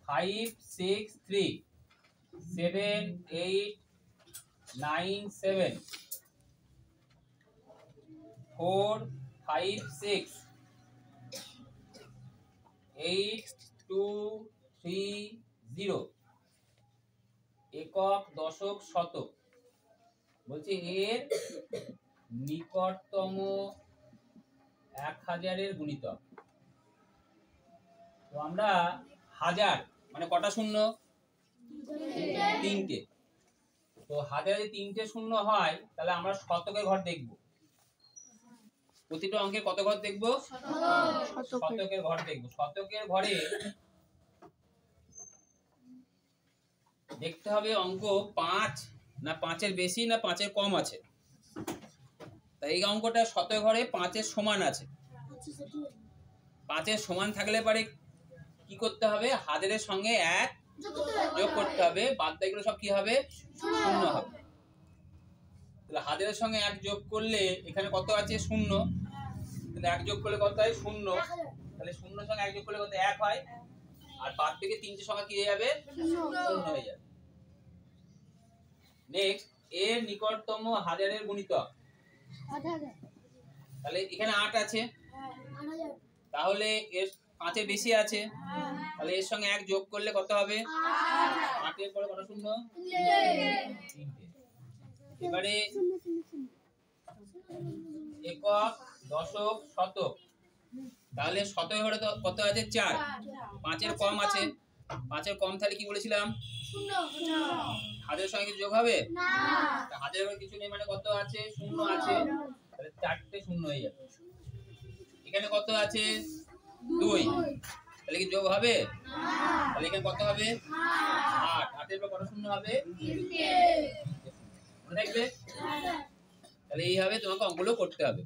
5 6 3 7 8 9 7 4 5 6 8 2 3 0 একক দশক শতক বলছে এর নিকটতম 1000 এর গুণিতক। তো আমরা হাজার মানে কটা শূন্য? তিনটে। তো হাজারে যদি তিনটে শূন্য হয় তাহলে আমরা শতকের ঘর দেখব। প্রতিটা অঙ্কে কত ঘর দেখব? শতকের ঘর দেখব। শতকের ঘরে দেখতে হবে অঙ্ক 5 না 5-এর বেশি না 5-এর কম আছে। তাই এই অঙ্কটা শতকের ঘরে 5-এর সমান আছে। 5-এর সমান থাকলে পারে কি করতে হবে? হাজারের সঙ্গে 1 যোগ করতে হবে, বাদ বাকিগুলো সব কি হবে? শূন্য হবে। তাহলে হাজারের সঙ্গে 1 যোগ করলে এখানে কত আছে? শূন্য। তাহলে 1 যোগ করলে কত হয়? শূন্য। তাহলে শূন্যর সঙ্গে 1 যোগ করলে কত? 1 হয়। আর বাদ থেকে তিনটে সংখ্যা কি হয়ে যাবে? শূন্য হয়ে যাবে। নেক্সট, এর নিকটতম হাজারের গুণিতক। তাহলে এখানে 8 আছে, তাহলে এর 5-এর বেশি আছে, তাহলে এর সঙ্গে 1 যোগ করলে কত হবে? 8 এর পরে কত শূন্য? 3। এবারে একক দশক শতক, তাহলে শতকের ঘরে কত আছে? 4। 5-এর কম আছে, 5-এর কম থাকলে কি বলেছিলাম? হাজারের সঙ্গে কিছু যোগ হবে না, হাজারের ঘরে কিছু নেই মানে কত আছে? শূন্য আছে। তাহলে 4টে শূন্য হয়ে যাবে। এখানে কত আছে? 2। তাহলে কি যোগ হবে না, তাহলে এখানে কত হবে? 8। 8-এর পর কত শূন্য হবে? 3। মনে থাকবে? তাহলে এইভাবে তোমাকে অঙ্কগুলো করতে হবে।